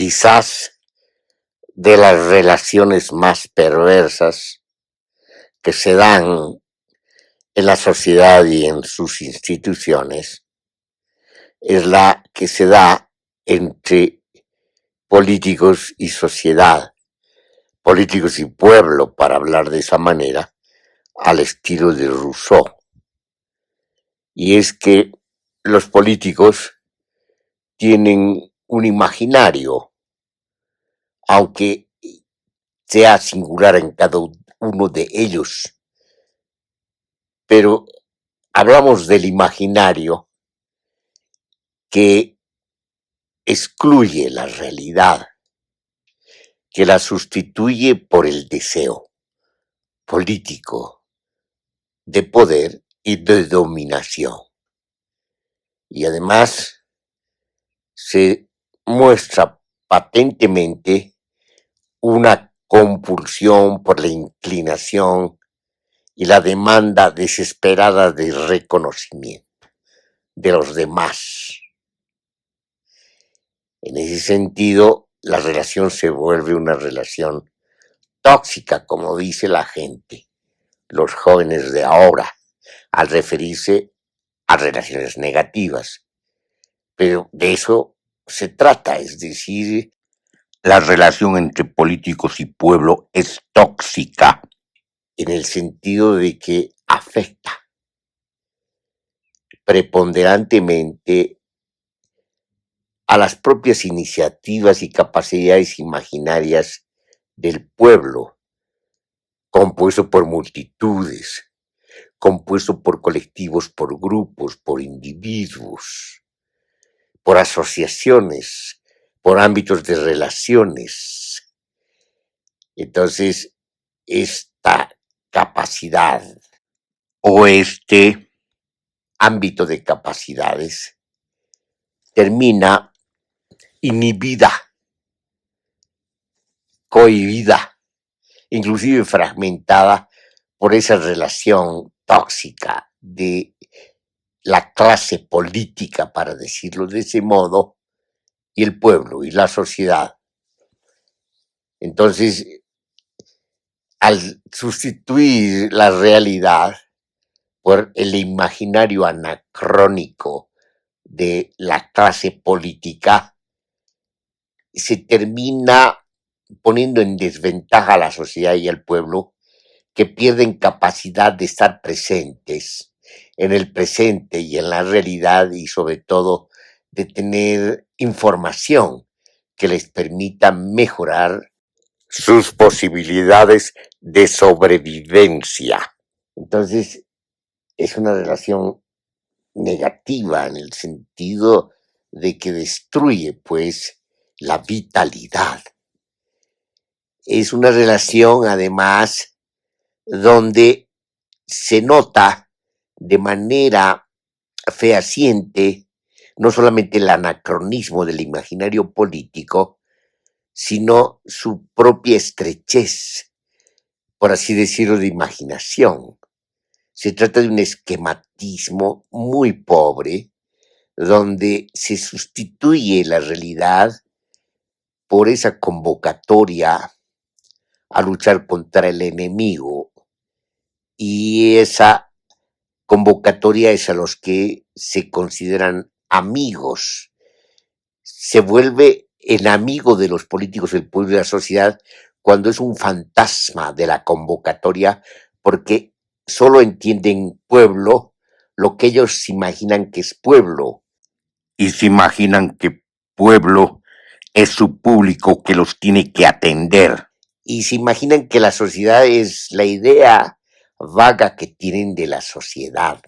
quizás de las relaciones más perversas que se dan en la sociedad y en sus instituciones es la que se da entre políticos y sociedad, políticos y pueblo, para hablar de esa manera, al estilo de Rousseau. Y es que los políticos tienen un imaginario, aunque sea singular en cada uno de ellos, pero hablamos del imaginario que excluye la realidad, que la sustituye por el deseo político de poder y de dominación. Y además se muestra patentemente una compulsión por la inclinación y la demanda desesperada de reconocimiento de los demás. En ese sentido, la relación se vuelve una relación tóxica, como dice la gente, los jóvenes de ahora, al referirse a relaciones negativas. Pero de eso se trata, es decir, la relación entre políticos y pueblo es tóxica en el sentido de que afecta preponderantemente a las propias iniciativas y capacidades imaginarias del pueblo, compuesto por multitudes, compuesto por colectivos, por grupos, por individuos, por asociaciones, por ámbitos de relaciones. Entonces, esta capacidad o este ámbito de capacidades termina inhibida, cohibida, inclusive fragmentada por esa relación tóxica de la clase política, para decirlo de ese modo, y el pueblo y la sociedad. Entonces, al sustituir la realidad por el imaginario anacrónico de la clase política, se termina poniendo en desventaja a la sociedad y al pueblo, que pierden capacidad de estar presentes en el presente y en la realidad, y sobre todo de tener información que les permita mejorar sus posibilidades de sobrevivencia. Entonces, es una relación negativa en el sentido de que destruye, pues, la vitalidad. Es una relación, además, donde se nota de manera fehaciente no solamente el anacronismo del imaginario político, sino su propia estrechez, por así decirlo, de imaginación. Se trata de un esquematismo muy pobre, donde se sustituye la realidad por esa convocatoria a luchar contra el enemigo, y esa convocatoria es a los que se consideran amigos. Se vuelve el amigo de los políticos, el pueblo y la sociedad, cuando es un fantasma de la convocatoria, porque solo entienden pueblo lo que ellos se imaginan que es pueblo. Y se imaginan que pueblo es su público que los tiene que atender. Y se imaginan que la sociedad es la idea vaga que tienen de la sociedad.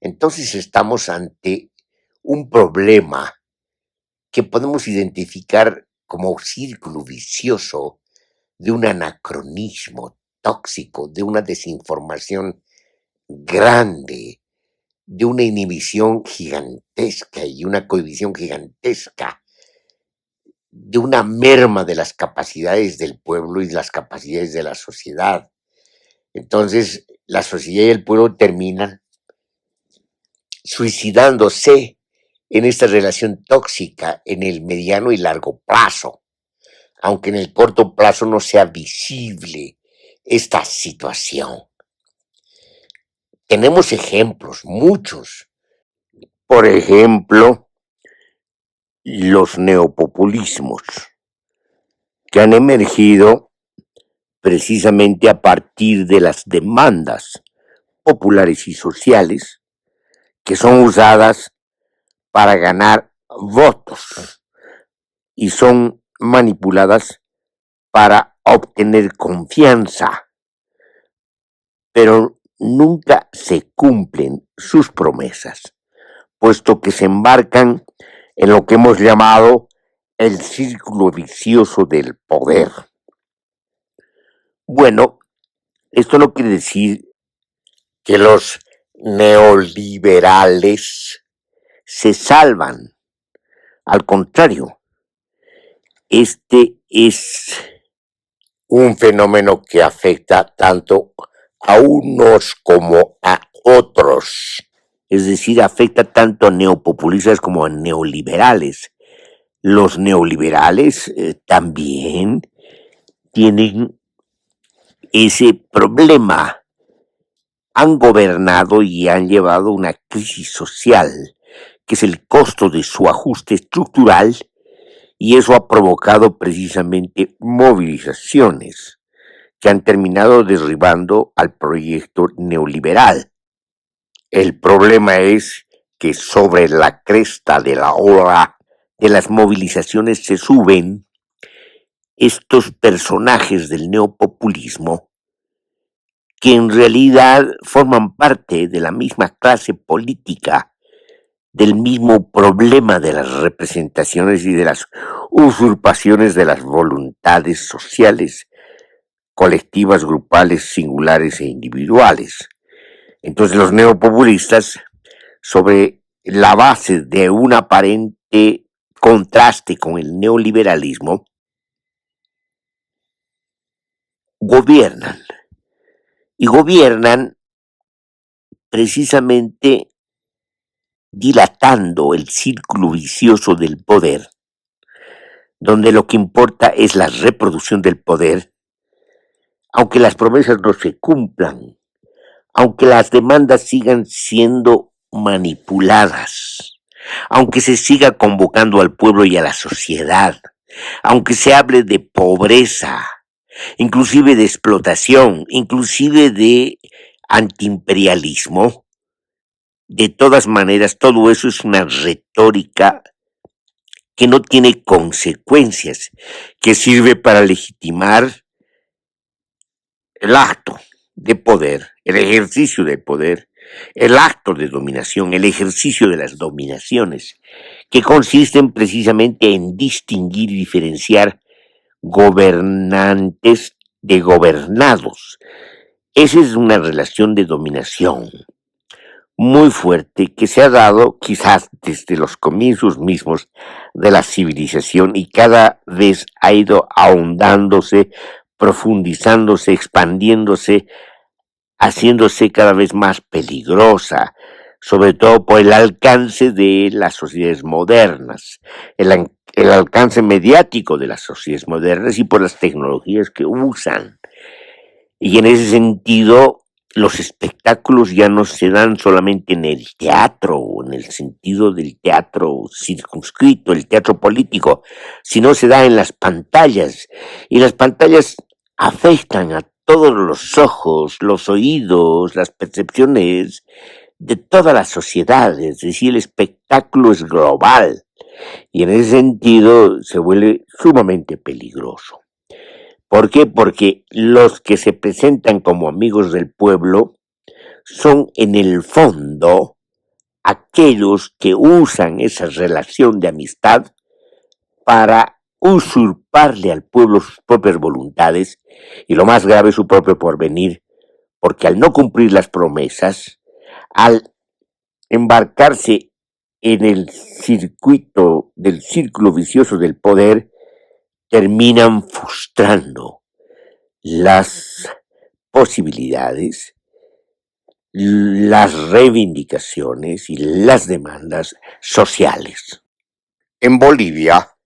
Entonces estamos ante un problema que podemos identificar como círculo vicioso de un anacronismo tóxico, de una desinformación grande, de una inhibición gigantesca y una cohibición gigantesca, de una merma de las capacidades del pueblo y las capacidades de la sociedad. Entonces, la sociedad y el pueblo terminan suicidándose en esta relación tóxica en el mediano y largo plazo, aunque en el corto plazo no sea visible esta situación. Tenemos ejemplos, muchos. Por ejemplo, los neopopulismos, que han emergido precisamente a partir de las demandas populares y sociales que son usadas para ganar votos y son manipuladas para obtener confianza, pero nunca se cumplen sus promesas, puesto que se embarcan en lo que hemos llamado el círculo vicioso del poder. Bueno, esto no quiere decir que los neoliberales se salvan. Al contrario, este es un fenómeno que afecta tanto a unos como a otros. Es decir, afecta tanto a neopopulistas como a neoliberales. Los neoliberales también tienen ese problema. Han gobernado y han llevado una crisis social, que es el costo de su ajuste estructural, y eso ha provocado precisamente movilizaciones que han terminado derribando al proyecto neoliberal. El problema es que sobre la cresta de la ola de las movilizaciones se suben estos personajes del neopopulismo que en realidad forman parte de la misma clase política, del mismo problema de las representaciones y de las usurpaciones de las voluntades sociales, colectivas, grupales, singulares e individuales. Entonces los neopopulistas, sobre la base de un aparente contraste con el neoliberalismo, gobiernan. Y gobiernan precisamente dilatando el círculo vicioso del poder, donde lo que importa es la reproducción del poder, aunque las promesas no se cumplan, aunque las demandas sigan siendo manipuladas, aunque se siga convocando al pueblo y a la sociedad, aunque se hable de pobreza, inclusive de explotación, inclusive de antiimperialismo. De todas maneras, todo eso es una retórica que no tiene consecuencias, que sirve para legitimar el acto de poder, el ejercicio del poder, el acto de dominación, el ejercicio de las dominaciones, que consisten precisamente en distinguir y diferenciar gobernantes de gobernados. Esa es una relación de dominación muy fuerte que se ha dado quizás desde los comienzos mismos de la civilización y cada vez ha ido ahondándose, profundizándose, expandiéndose, haciéndose cada vez más peligrosa, sobre todo por el alcance de las sociedades modernas, el alcance mediático de las sociedades modernas y por las tecnologías que usan. Y en ese sentido, los espectáculos ya no se dan solamente en el teatro o en el sentido del teatro circunscrito, el teatro político, sino se da en las pantallas. Y las pantallas afectan a todos los ojos, los oídos, las percepciones de toda la sociedad. Es decir, el espectáculo es global y en ese sentido se vuelve sumamente peligroso. ¿Por qué? Porque los que se presentan como amigos del pueblo son en el fondo aquellos que usan esa relación de amistad para usurparle al pueblo sus propias voluntades y lo más grave su propio porvenir, porque al no cumplir las promesas, al embarcarse en el circuito del círculo vicioso del poder, terminan frustrando las posibilidades las reivindicaciones y las demandas sociales. En Bolivia,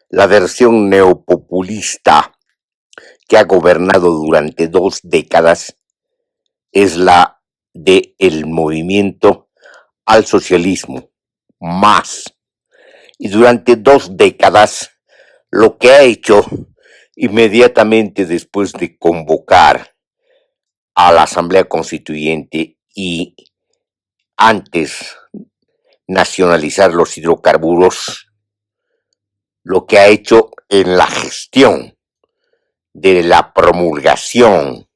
la versión neopopulista que ha gobernado durante 2 décadas es la del movimiento al socialismo, MAS. Y durante 2 décadas lo que ha hecho inmediatamente después de convocar a la Asamblea Constituyente y antes nacionalizar los hidrocarburos, lo que ha hecho en la gestión de la promulgación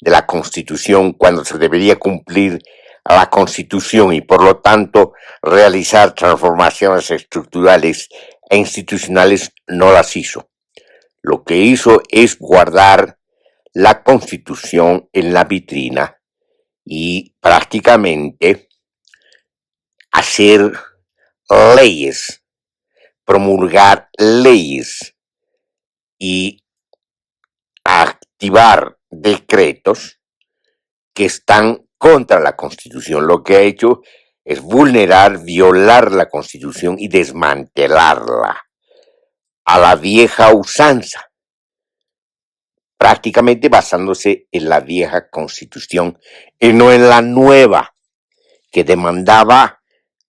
de la Constitución cuando se debería cumplir a la Constitución y por lo tanto realizar transformaciones estructurales e institucionales, no las hizo. Lo que hizo es guardar la Constitución en la vitrina y prácticamente hacer leyes, promulgar leyes y activar decretos que están contra la Constitución. Lo que ha hecho es vulnerar, violar la Constitución y desmantelarla a la vieja usanza, prácticamente basándose en la vieja Constitución y no en la nueva, que demandaba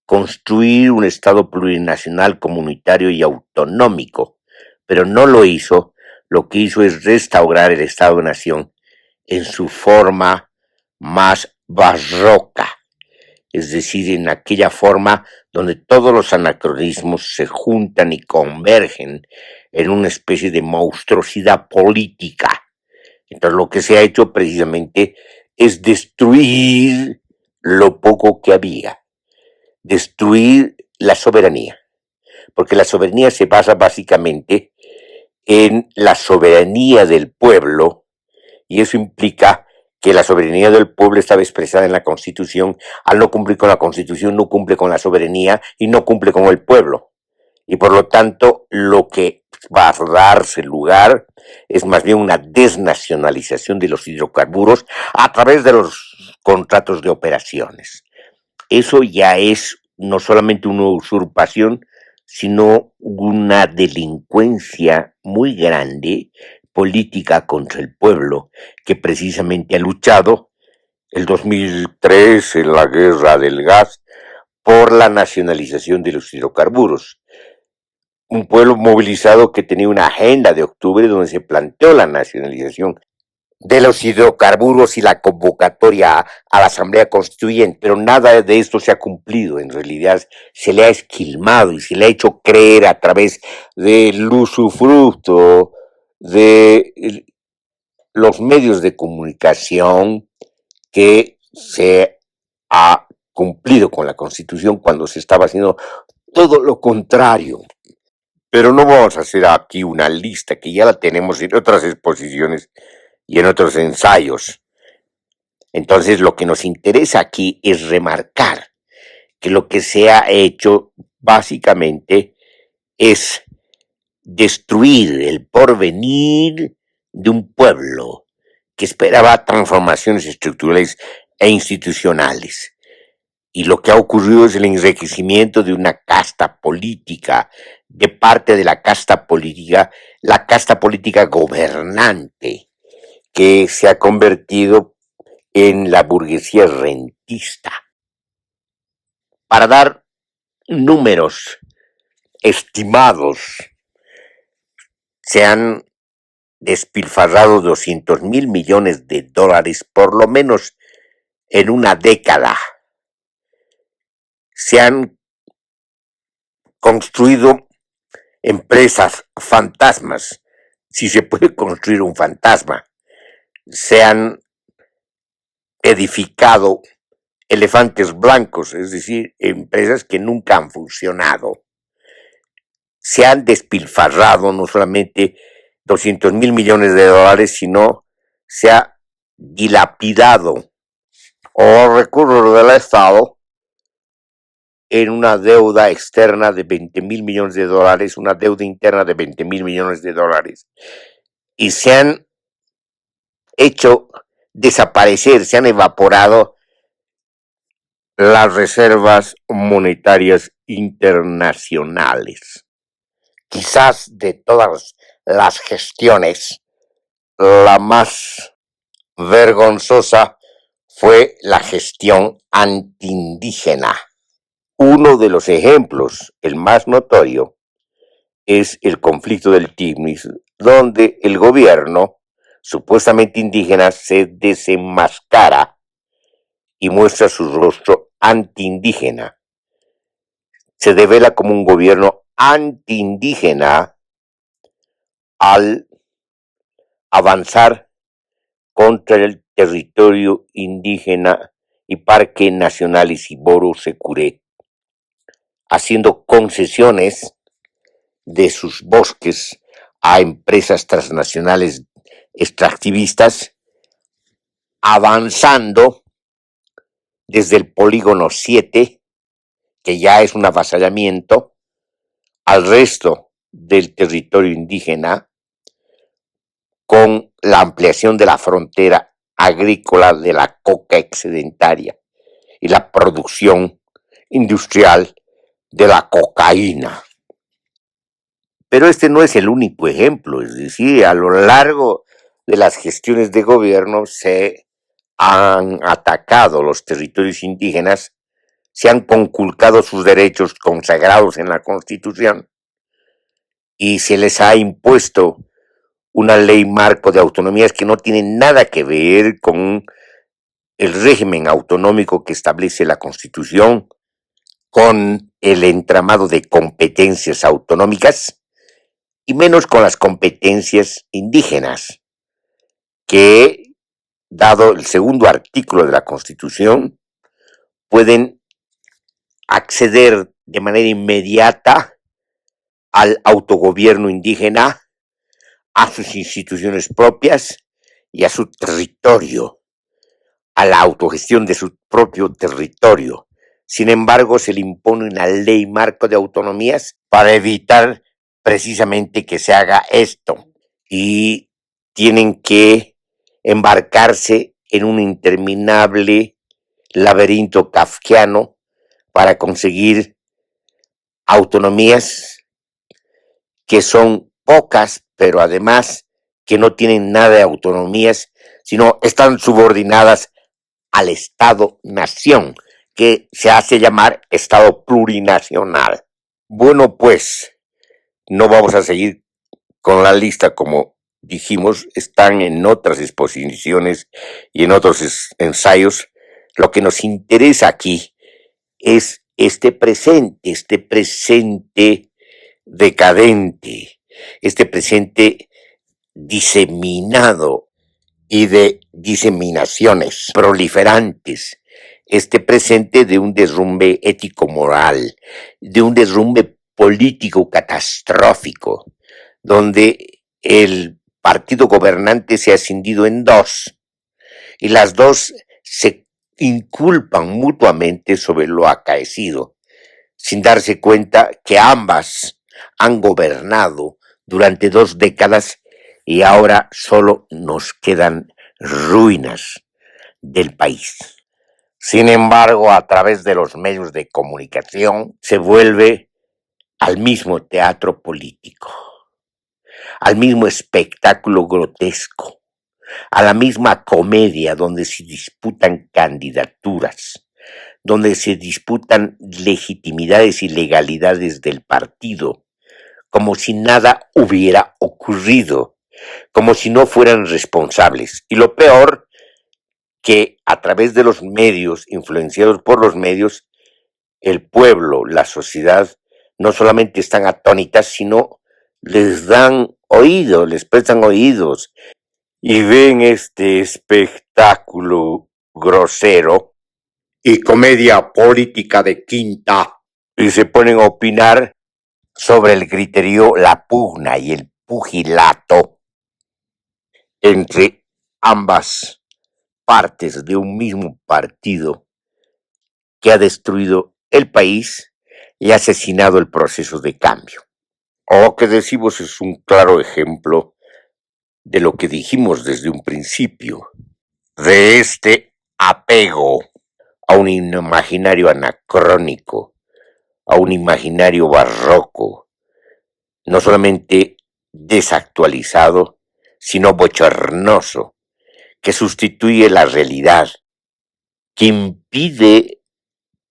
construir un Estado plurinacional, comunitario y autonómico, pero no lo hizo. Lo que hizo es restaurar el Estado-Nación en su forma más barroca, es decir, en aquella forma donde todos los anacronismos se juntan y convergen en una especie de monstruosidad política. Entonces lo que se ha hecho precisamente es destruir lo poco que había, destruir la soberanía, porque la soberanía se basa básicamente en la soberanía del pueblo, y eso implica que la soberanía del pueblo estaba expresada en la Constitución. Al no cumplir con la Constitución, no cumple con la soberanía y no cumple con el pueblo. Y por lo tanto, lo que va a darse lugar es más bien una desnacionalización de los hidrocarburos a través de los contratos de operaciones. Eso ya es no solamente una usurpación, sino una delincuencia muy grande política contra el pueblo, que precisamente ha luchado el 2003 en la guerra del gas por la nacionalización de los hidrocarburos. Un pueblo movilizado que tenía una agenda de octubre donde se planteó la nacionalización de los hidrocarburos y la convocatoria a la Asamblea Constituyente, pero nada de esto se ha cumplido. En realidad se le ha esquilmado y se le ha hecho creer a través del usufructo de los medios de comunicación que se ha cumplido con la Constitución cuando se estaba haciendo todo lo contrario. Pero no vamos a hacer aquí una lista que ya la tenemos en otras exposiciones y en otros ensayos. Entonces lo que nos interesa aquí es remarcar que lo que se ha hecho básicamente es destruir el porvenir de un pueblo que esperaba transformaciones estructurales e institucionales. Y lo que ha ocurrido es el enriquecimiento de una casta política, de parte de la casta política gobernante, que se ha convertido en la burguesía rentista. Para dar números estimados, se han despilfarrado 200,000 millones de dólares por lo menos en una década. Se han construido empresas fantasmas, si se puede construir un fantasma. Se han edificado elefantes blancos, es decir, empresas que nunca han funcionado. Se han despilfarrado no solamente 200,000 millones de dólares, sino se ha dilapidado o recursos del Estado en una deuda externa de 20,000 millones de dólares, una deuda interna de 20,000 millones de dólares. Y se han hecho desaparecer, se han evaporado las reservas monetarias internacionales. Quizás de todas las gestiones, la más vergonzosa fue la gestión antiindígena. Uno de los ejemplos, el más notorio, es el conflicto del Tigris, donde el gobierno, supuestamente indígena, se desenmascara y muestra su rostro antiindígena. Se devela como un gobierno antiindígena al avanzar contra el territorio indígena y Parque Nacional Isiboro Securé, haciendo concesiones de sus bosques a empresas transnacionales extractivistas, avanzando desde el polígono 7, que ya es un avasallamiento, al resto del territorio indígena, con la ampliación de la frontera agrícola de la coca excedentaria y la producción industrial de la cocaína. Pero este no es el único ejemplo, es decir, a lo largo de las gestiones de gobierno se han atacado los territorios indígenas, se han conculcado sus derechos consagrados en la Constitución y se les ha impuesto una ley marco de autonomías que no tiene nada que ver con el régimen autonómico que establece la Constitución, con el entramado de competencias autonómicas y menos con las competencias indígenas, que, dado el segundo artículo de la Constitución, pueden acceder de manera inmediata al autogobierno indígena, a sus instituciones propias y a su territorio, a la autogestión de su propio territorio. Sin embargo, se le impone una ley marco de autonomías para evitar precisamente que se haga esto, y tienen que embarcarse en un interminable laberinto kafkiano para conseguir autonomías que son pocas, pero además que no tienen nada de autonomías, sino están subordinadas al Estado-nación, que se hace llamar Estado plurinacional. Bueno, pues no vamos a seguir con la lista, como dijimos, están en otras exposiciones y en otros ensayos. Lo que nos interesa aquí es este presente decadente, este presente diseminado y de diseminaciones proliferantes, este presente de un derrumbe ético-moral, de un derrumbe político catastrófico, donde el partido gobernante se ha escindido en dos, y las dos se inculpan mutuamente sobre lo acaecido, sin darse cuenta que ambas han gobernado durante 2 décadas y ahora solo nos quedan ruinas del país. Sin embargo, a través de los medios de comunicación se vuelve al mismo teatro político, al mismo espectáculo grotesco, a la misma comedia donde se disputan candidaturas, donde se disputan legitimidades y legalidades del partido, como si nada hubiera ocurrido, como si no fueran responsables. Y lo peor, que a través de los medios, influenciados por los medios, el pueblo, la sociedad, no solamente están atónitas, sino les dan oídos, les prestan oídos y ven este espectáculo grosero y comedia política de quinta, y se ponen a opinar sobre el criterio, la pugna y el pugilato entre ambas partes de un mismo partido que ha destruido el país y ha asesinado el proceso de cambio. O lo que decimos es un claro ejemplo de lo que dijimos desde un principio, de este apego a un imaginario anacrónico, a un imaginario barroco, no solamente desactualizado, sino bochornoso, que sustituye la realidad, que impide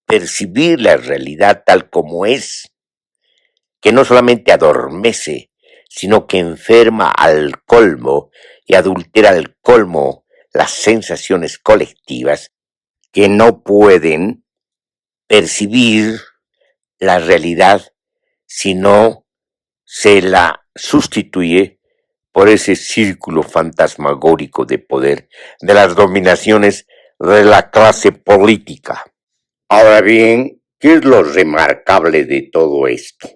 percibir la realidad tal como es, que no solamente adormece, sino que enferma al colmo y adultera al colmo las sensaciones colectivas que no pueden percibir la realidad si no se la sustituye por ese círculo fantasmagórico de poder de las dominaciones de la clase política. Ahora bien, ¿qué es lo remarcable de todo esto?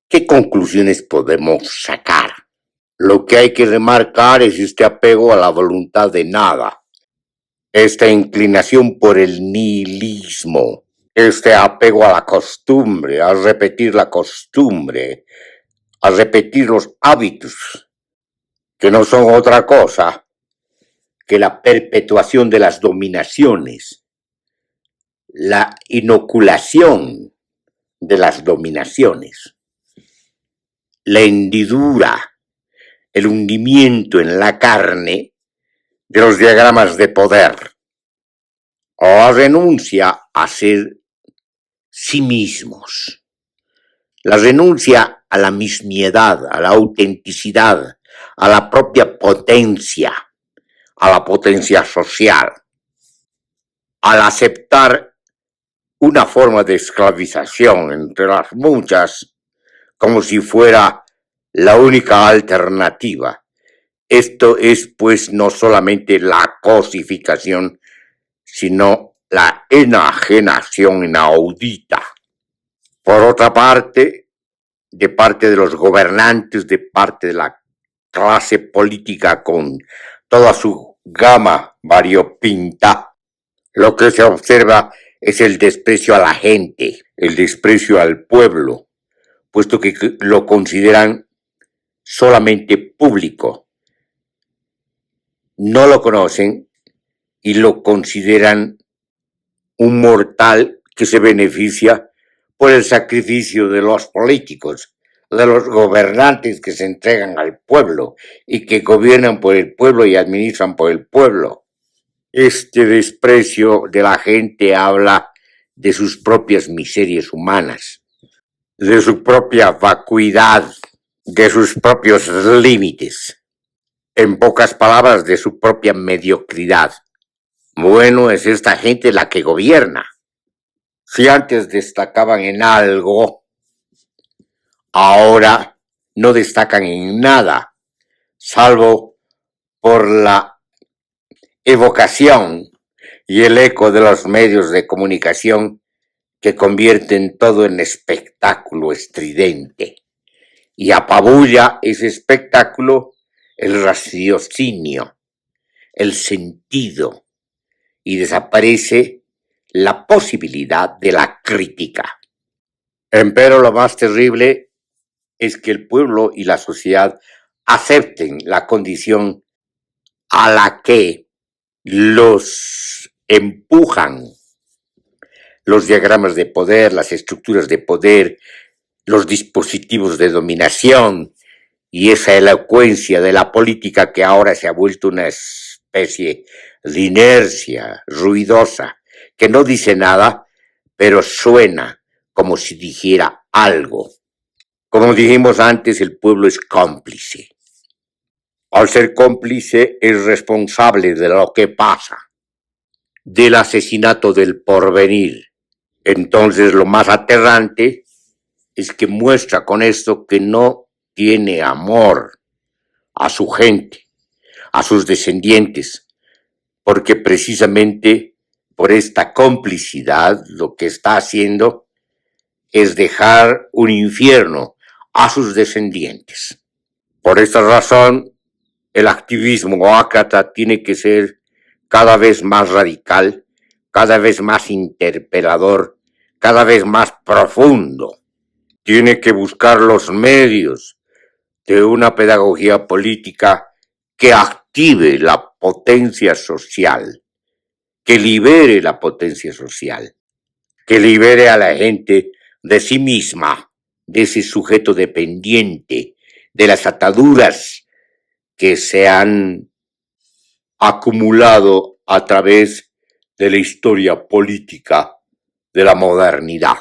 ¿Qué conclusiones podemos sacar? Lo que hay que remarcar es este apego a la voluntad de nada, esta inclinación por el nihilismo, este apego a la costumbre, a repetir la costumbre, a repetir los hábitos, que no son otra cosa que la perpetuación de las dominaciones, la inoculación de las dominaciones, la hendidura, el hundimiento en la carne de los diagramas de poder, o la renuncia a ser sí mismos, la renuncia a la mismiedad, a la autenticidad, a la propia potencia, a la potencia social, al aceptar una forma de esclavización entre las muchas, como si fuera la única alternativa. Esto es, pues, no solamente la cosificación, sino la enajenación inaudita. Por otra parte, de parte de los gobernantes, de parte de la clase política con toda su gama variopinta, lo que se observa es el desprecio a la gente, el desprecio al pueblo, puesto que lo consideran solamente público. No lo conocen y lo consideran un mortal que se beneficia por el sacrificio de los políticos, de los gobernantes que se entregan al pueblo y que gobiernan por el pueblo y administran por el pueblo. Este desprecio de la gente habla de sus propias miserias humanas, de su propia vacuidad, de sus propios límites, en pocas palabras, de su propia mediocridad. Bueno, es esta gente la que gobierna. Si antes destacaban en algo, ahora no destacan en nada, salvo por la evocación y el eco de los medios de comunicación que convierten todo en espectáculo estridente. Y apabulla ese espectáculo el raciocinio, el sentido, y desaparece la posibilidad de la crítica. Empero lo más terrible es que el pueblo y la sociedad acepten la condición a la que los empujan los diagramas de poder, las estructuras de poder, los dispositivos de dominación y esa elocuencia de la política que ahora se ha vuelto una especie de inercia ruidosa, que no dice nada, pero suena como si dijera algo. Como dijimos antes, el pueblo es cómplice. Al ser cómplice, es responsable de lo que pasa, del asesinato del porvenir. Entonces, lo más aterrante es que muestra con esto que no tiene amor a su gente, a sus descendientes, porque precisamente por esta complicidad lo que está haciendo es dejar un infierno a sus descendientes. Por esta razón, el activismo ácrata tiene que ser cada vez más radical, cada vez más interpelador, cada vez más profundo. Tiene que buscar los medios de una pedagogía política que active la potencia social, que libere la potencia social, que libere a la gente de sí misma, de ese sujeto dependiente, de las ataduras que se han acumulado a través de la historia política de la modernidad.